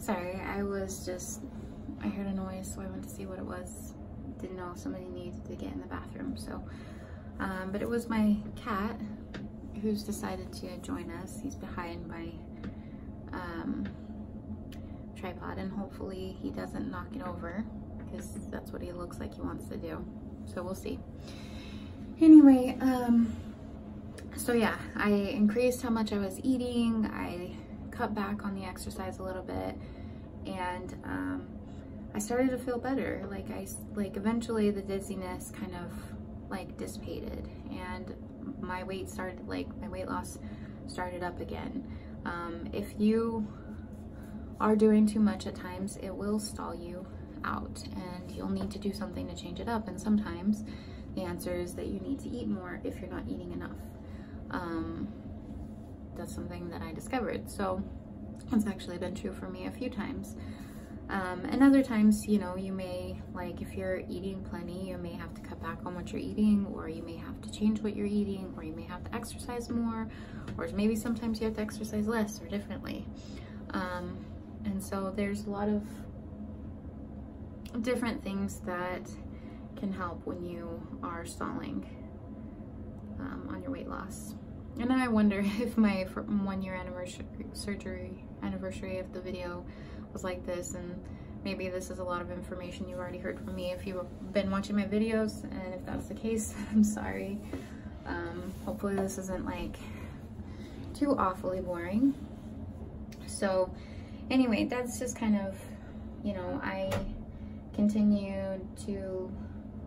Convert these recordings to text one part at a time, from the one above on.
Sorry, I heard a noise, so I went to see what it was. Didn't know if somebody needed to get in the bathroom, so. But it was my cat who's decided to join us. He's behind my tripod, and hopefully he doesn't knock it over, because that's what he looks like he wants to do. So we'll see. Anyway, so yeah, I increased how much I was eating. I cut back on the exercise a little bit, and I started to feel better. Like eventually the dizziness kind of like dissipated, and my weight loss started up again. If you are doing too much at times, it will stall you out, and you'll need to do something to change it up. And sometimes the answer is that you need to eat more if you're not eating enough. That's something that I discovered. So it's actually been true for me a few times. And other times, you know, you may, like if you're eating plenty, you may have to cut back on what you're eating, or you may have to change what you're eating, or you may have to exercise more, or maybe sometimes you have to exercise less or differently. And so there's a lot of different things that can help when you are stalling on your weight loss. And I wonder if my 1 year anniversary of the video was like this, and maybe this is a lot of information you've already heard from me if you've been watching my videos, and if that's the case, I'm sorry. Hopefully this isn't like too awfully boring. So anyway, that's just kind of, you know, I continued to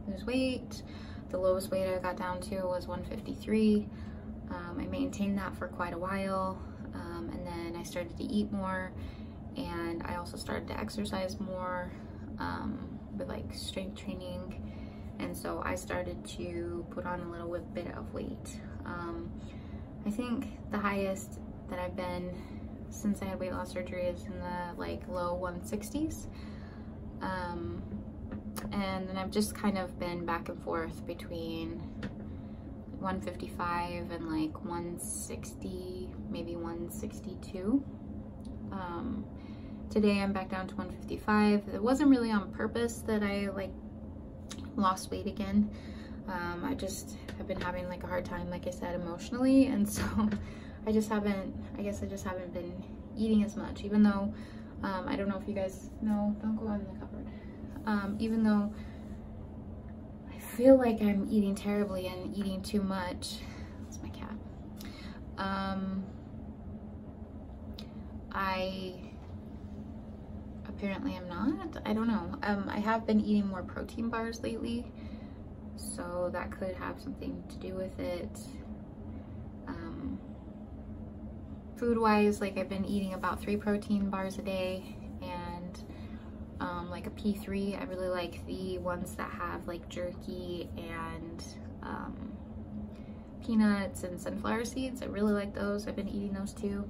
lose weight. The lowest weight I got down to was 153. I maintained that for quite a while, and then I started to eat more, and I also started to exercise more with like strength training, and so I started to put on a little bit of weight. I think the highest that I've been since I had weight loss surgery is in the like low 160s, and then I've just kind of been back and forth between 155 and like 160, maybe 162. Today I'm back down to 155. It wasn't really on purpose that I like lost weight again. I just have been having like a hard time, like I said, emotionally, and so I guess I just haven't been eating as much, even though I don't know if you guys know, don't go in the cupboard. Even though I feel like I'm eating terribly and eating too much. That's my cat. I apparently am not. I don't know. I have been eating more protein bars lately, so that could have something to do with it. Food-wise, like I've been eating about 3 protein bars a day, and like a P3. I really like the ones that have like jerky and peanuts and sunflower seeds. I really like those. I've been eating those too.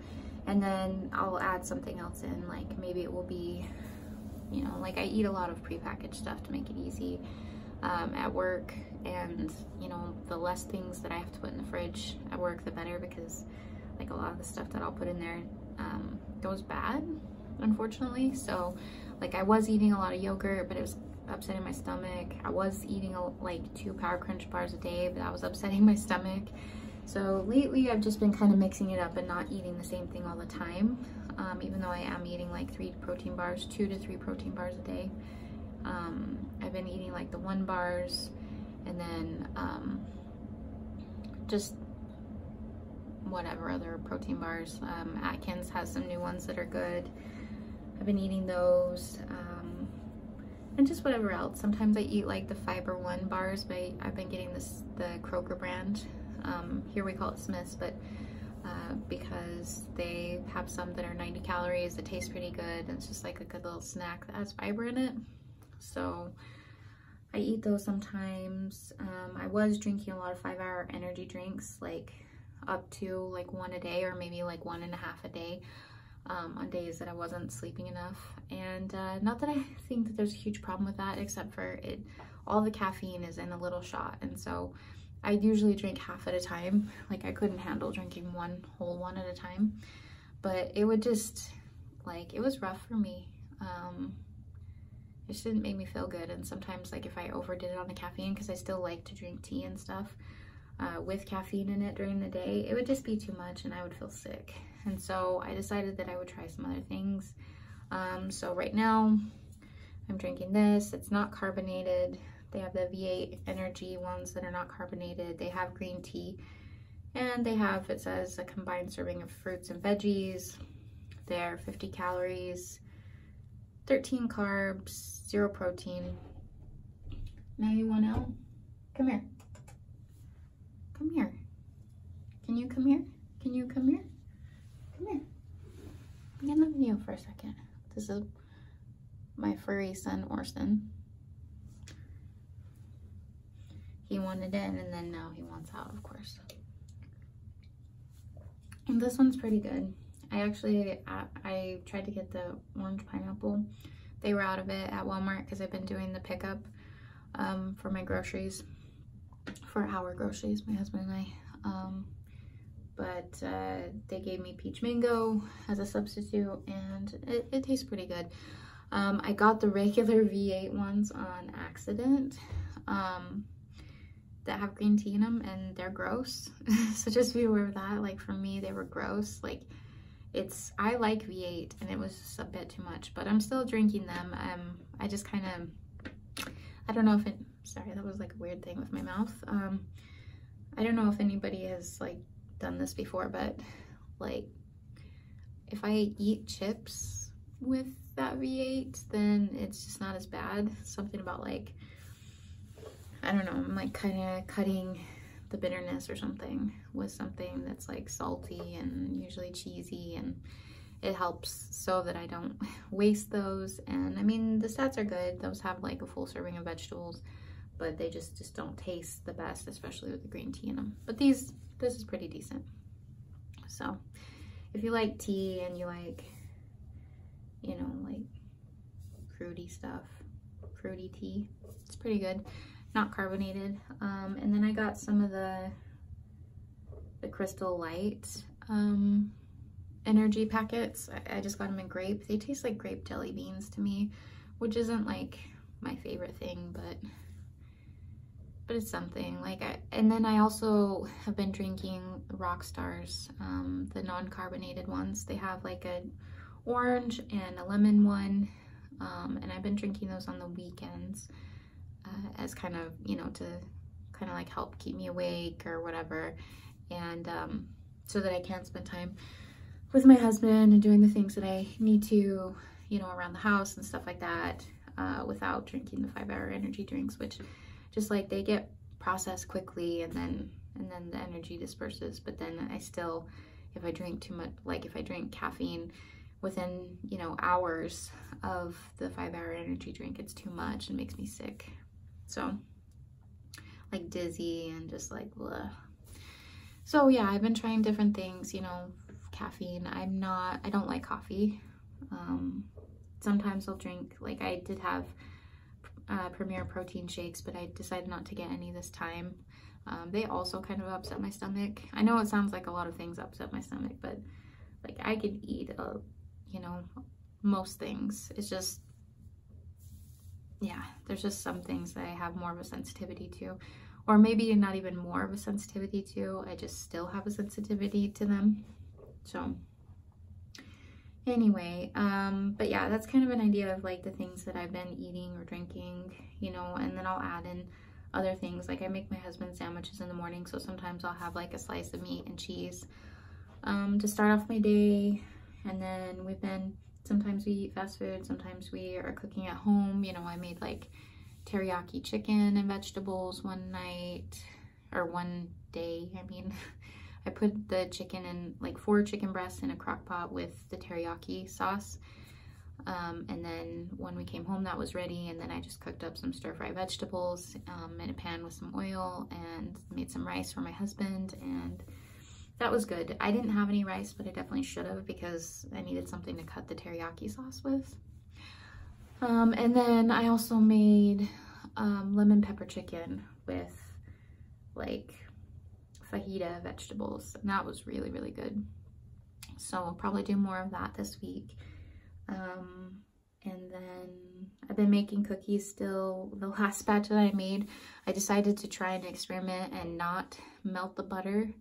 And then I'll add something else in, like maybe it will be, you know, like I eat a lot of prepackaged stuff to make it easy at work, and you know, the less things that I have to put in the fridge at work, the better, because like a lot of the stuff that I'll put in there goes bad, unfortunately. So like I was eating a lot of yogurt, but it was upsetting my stomach. I was eating like 2 Power Crunch bars a day, but that was upsetting my stomach. So lately I've just been kind of mixing it up and not eating the same thing all the time, even though I am eating like 2 to 3 protein bars a day. I've been eating like the 1 bars, and then just whatever other protein bars. Atkins has some new ones that are good. I've been eating those, and just whatever else. Sometimes I eat like the Fiber One bars, but I've been getting the Kroger brand. Here we call it Smith's, but because they have some that are 90 calories that taste pretty good, and it's just like a good little snack that has fiber in it. So I eat those sometimes. I was drinking a lot of 5-hour energy drinks, like up to like 1 a day, or maybe like 1.5 a day, on days that I wasn't sleeping enough. And not that I think that there's a huge problem with that, except for all the caffeine is in a little shot, and so I usually drink half at a time. Like I couldn't handle drinking one whole one at a time, but it would just like it was rough for me. It just didn't make me feel good. And sometimes like if I overdid it on the caffeine, because I still like to drink tea and stuff with caffeine in it during the day, it would just be too much and I would feel sick. And so I decided that I would try some other things. So right now I'm drinking this. It's not carbonated. They have the V8 energy ones that are not carbonated. They have green tea, and they have, it says, a combined serving of fruits and veggies. They're 50 calories, 13 carbs, 0 protein. Now you want out? Come here. Come here. Can you come here? Can you come here? Come here. Be in the video for a second. This is my furry son, Orson. He wanted in, and then now he wants out, of course. And this one's pretty good. I tried to get the orange pineapple. They were out of it at Walmart because I've been doing the pickup for my groceries, for our groceries, my husband and I. But they gave me peach mango as a substitute, and it tastes pretty good. I got the regular V8 ones on accident that have green tea in them, and they're gross. So just be aware of that. Like for me, they were gross. Like I like V8, and it was just a bit too much, but I'm still drinking them. I just kind of, I don't know if it, sorry, that was like a weird thing with my mouth. I don't know if anybody has like done this before, but like if I eat chips with that V8, then it's just not as bad. Something about like, I don't know, I'm like kind of cutting the bitterness or something with something that's like salty and usually cheesy, and it helps so that I don't waste those. And I mean, the stats are good. Those have like a full serving of vegetables, but they just don't taste the best, especially with the green tea in them. But this is pretty decent. So if you like tea and you like, you know, like fruity stuff, fruity tea, it's pretty good. Not carbonated. And then I got some of the Crystal Light energy packets. I just got them in grape. They taste like grape jelly beans to me, which isn't like my favorite thing, but it's something. Like and then I also have been drinking Rock Stars, the non-carbonated ones. They have like an orange and a lemon one, and I've been drinking those on the weekends as kind of, you know, to kind of like help keep me awake or whatever, and so that I can spend time with my husband and doing the things that I need to, you know, around the house and stuff like that, without drinking the 5-hour energy drinks, which just like they get processed quickly and then the energy disperses. But then I still, if I drink too much, like if I drink caffeine within, you know, hours of the 5-hour energy drink, it's too much and makes me sick. So like dizzy and just like blah. So yeah, I've been trying different things, you know, caffeine. I don't like coffee. Sometimes I'll drink, like I did have Premier protein shakes, but I decided not to get any this time. They also kind of upset my stomach. I know it sounds like a lot of things upset my stomach, but like I could eat, you know, most things. It's just, yeah, there's just some things that I have more of a sensitivity to, or maybe not even more of a sensitivity to. I just still have a sensitivity to them. So anyway, but yeah, that's kind of an idea of like the things that I've been eating or drinking, you know, and then I'll add in other things. Like I make my husband sandwiches in the morning, so sometimes I'll have like a slice of meat and cheese to start off my day. And then sometimes we eat fast food, sometimes we are cooking at home. You know, I made like teriyaki chicken and vegetables one night, or one day, I mean. I put the chicken in, like 4 chicken breasts in a crock pot with the teriyaki sauce. And then when we came home, that was ready. And then I just cooked up some stir-fry vegetables in a pan with some oil and made some rice for my husband. And that was good. I didn't have any rice, but I definitely should have because I needed something to cut the teriyaki sauce with. And then I also made lemon pepper chicken with like fajita vegetables, and that was really, really good. So I'll probably do more of that this week. And then I've been making cookies still. The last batch that I made, I decided to try an experiment and not melt the butter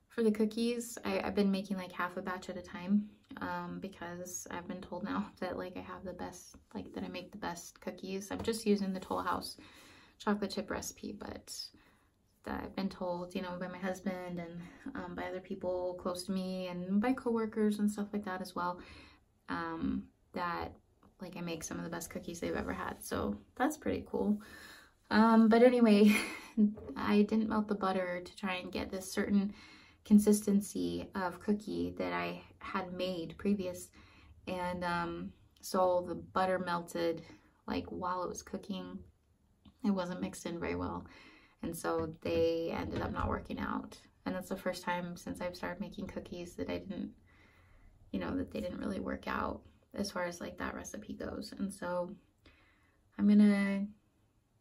for the cookies. I've been making like half a batch at a time, because I've been told now that like I have the best, like that I make the best cookies. I'm just using the Toll House chocolate chip recipe, but that I've been told, you know, by my husband and by other people close to me and by coworkers and stuff like that as well, that like I make some of the best cookies they've ever had. So that's pretty cool. But anyway, I didn't melt the butter to try and get this certain consistency of cookie that I had made previous. And so the butter melted like while it was cooking. It wasn't mixed in very well. And so they ended up not working out. And that's the first time since I've started making cookies that I didn't, you know, that they didn't really work out as far as like that recipe goes. And so I'm gonna,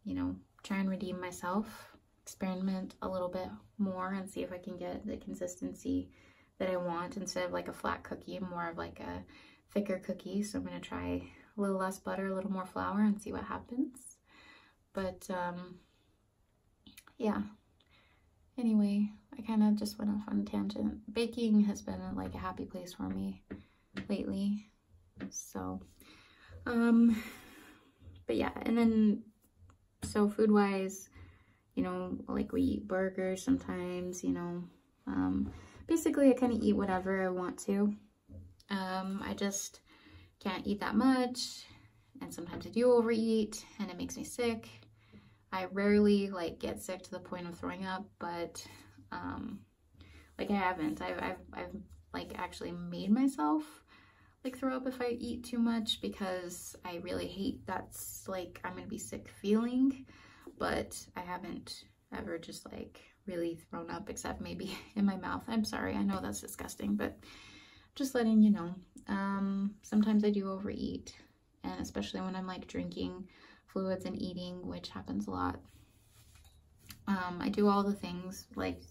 you know, try and redeem myself, experiment a little bit more and see if I can get the consistency that I want instead of like a flat cookie, more of like a thicker cookie. So I'm gonna try a little less butter, a little more flour and see what happens. But yeah, anyway, I kind of just went off on a tangent. Baking has been like a happy place for me lately. So, but yeah, and then, so food wise, you know, like we eat burgers sometimes, you know, basically I kind of eat whatever I want to. I just can't eat that much, and sometimes I do overeat and it makes me sick. I rarely like get sick to the point of throwing up, but like I haven't. I've like actually made myself like throw up if I eat too much, because I really hate that's like I'm gonna be sick feeling, but I haven't ever just like really thrown up except maybe in my mouth. I'm sorry, I know that's disgusting, but just letting you know. Sometimes I do overeat, and especially when I'm like drinking fluids and eating, which happens a lot. I do all the things like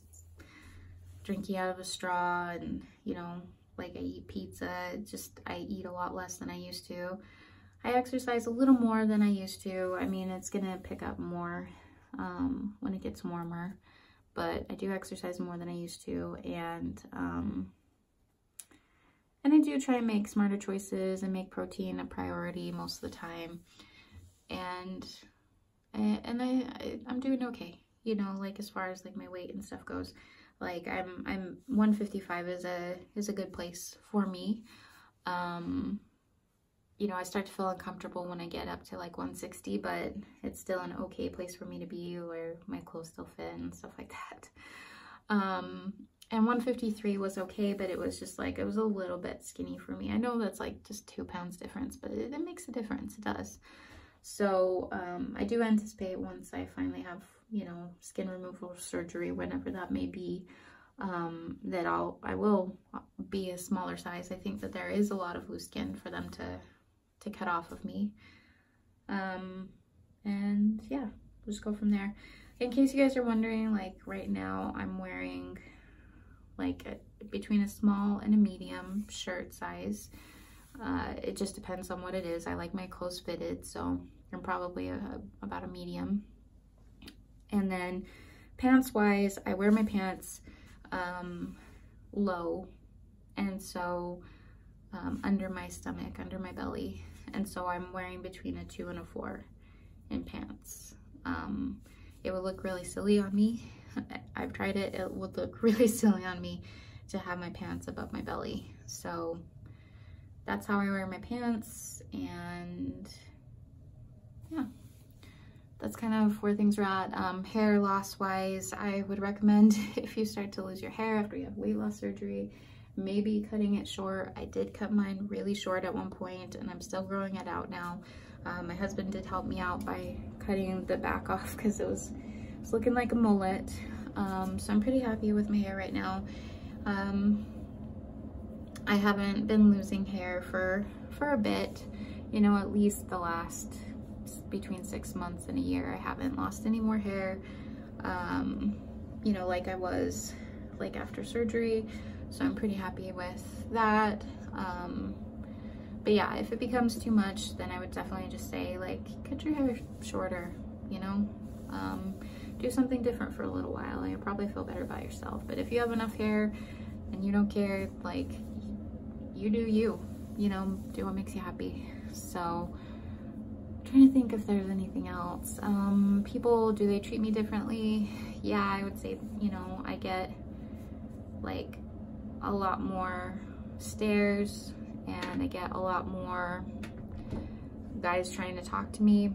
drinking out of a straw, and you know, like I eat pizza. Just I eat a lot less than I used to. I exercise a little more than I used to. I mean, it's gonna pick up more when it gets warmer, but I do exercise more than I used to, and I do try and make smarter choices and make protein a priority most of the time. And I'm doing okay, you know, like as far as like my weight and stuff goes. Like I'm 155 is a good place for me. You know, I start to feel uncomfortable when I get up to like 160, but it's still an okay place for me to be, where my clothes still fit and stuff like that. And 153 was okay, but it was just like, it was a little bit skinny for me. I know that's like just 2 pounds difference, but it makes a difference, it does. So I do anticipate once I finally have, you know, skin removal surgery, whenever that may be, that I will be a smaller size. I think that there is a lot of loose skin for them to cut off of me. And yeah, we'll just go from there. In case you guys are wondering, like right now I'm wearing like between a small and a medium shirt size. It just depends on what it is. I like my clothes fitted, so I'm probably about a medium. And then pants wise, I wear my pants low, and so under my stomach, under my belly, and so I'm wearing between a 2 and a 4 in pants. It would look really silly on me. I've tried it. It would look really silly on me to have my pants above my belly. So that's how I wear my pants, and yeah, that's kind of where things are at. Hair loss wise, I would recommend if you start to lose your hair after you have weight loss surgery, maybe cutting it short. I did cut mine really short at one point, and I'm still growing it out now. My husband did help me out by cutting the back off because it was looking like a mullet. So I'm pretty happy with my hair right now. I haven't been losing hair for a bit, you know, at least the last between 6 months and a year. I haven't lost any more hair, you know, like I was like after surgery. So I'm pretty happy with that. But yeah, if it becomes too much, then I would definitely just say, like, cut your hair shorter, you know? Do something different for a little while, and you'll probably feel better about yourself. But if you have enough hair and you don't care, like, you do you, you know, do what makes you happy. So I'm trying to think if there's anything else. People, do they treat me differently? Yeah, I would say, you know, I get like a lot more stares, and I get a lot more guys trying to talk to me,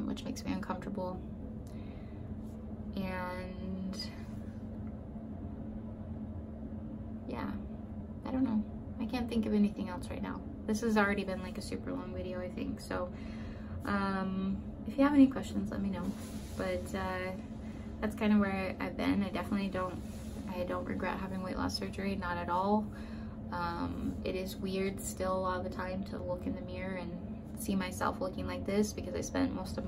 which makes me uncomfortable. And yeah, I don't know. I can't think of anything else right now. This has already been like a super long video, I think. So if you have any questions, let me know. But that's kind of where I've been. I definitely don't regret having weight loss surgery, not at all. It is weird still a lot of the time to look in the mirror and see myself looking like this, because I spent most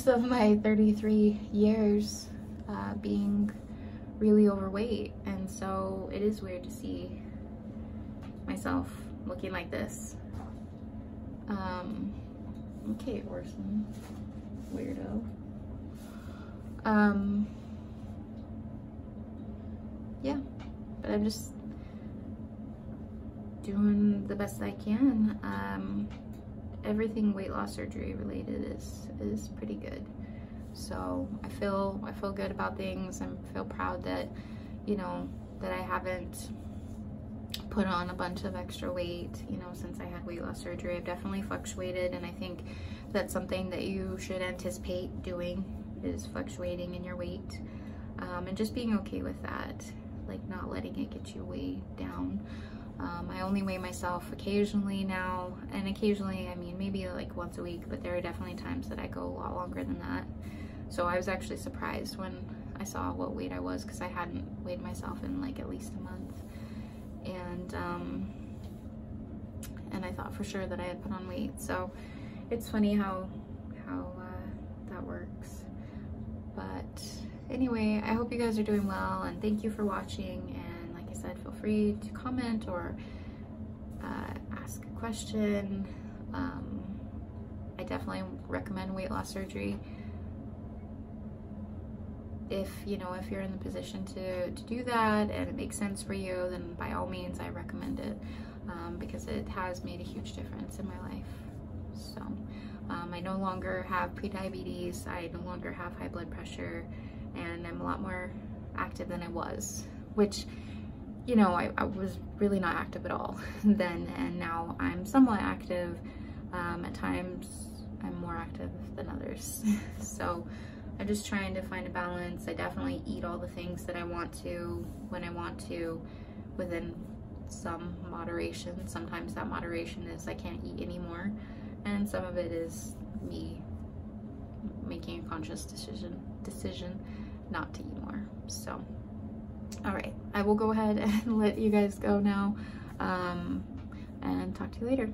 of my 33 years being really overweight, and so it is weird to see myself looking like this. Okay, Orson, weirdo. Yeah, but I'm just doing the best I can. Everything weight loss surgery related is pretty good. So I feel good about things. I feel proud that, you know, that I haven't put on a bunch of extra weight, you know, since I had weight loss surgery. I've definitely fluctuated, and I think that's something that you should anticipate doing, is fluctuating in your weight, and just being okay with that, like not letting it get you way down. I only weigh myself occasionally now, and occasionally, I mean, maybe like once a week, but there are definitely times that I go a lot longer than that. So I was actually surprised when I saw what weight I was, because I hadn't weighed myself in like at least a month. And I thought for sure that I had put on weight. So it's funny how that works. But anyway, I hope you guys are doing well, and thank you for watching. And like I said, feel free to comment or ask a question. I definitely recommend weight loss surgery. If you're in the position to do that and it makes sense for you, then by all means I recommend it, because it has made a huge difference in my life. So I no longer have prediabetes, I no longer have high blood pressure, and I'm a lot more active than I was, which, you know, I was really not active at all then, and now I'm somewhat active. At times I'm more active than others. So I'm just trying to find a balance. I definitely eat all the things that I want to, when I want to, within some moderation. Sometimes that moderation is I can't eat anymore, and some of it is me making a conscious decision not to eat more. So all right, I will go ahead and let you guys go now, and talk to you later.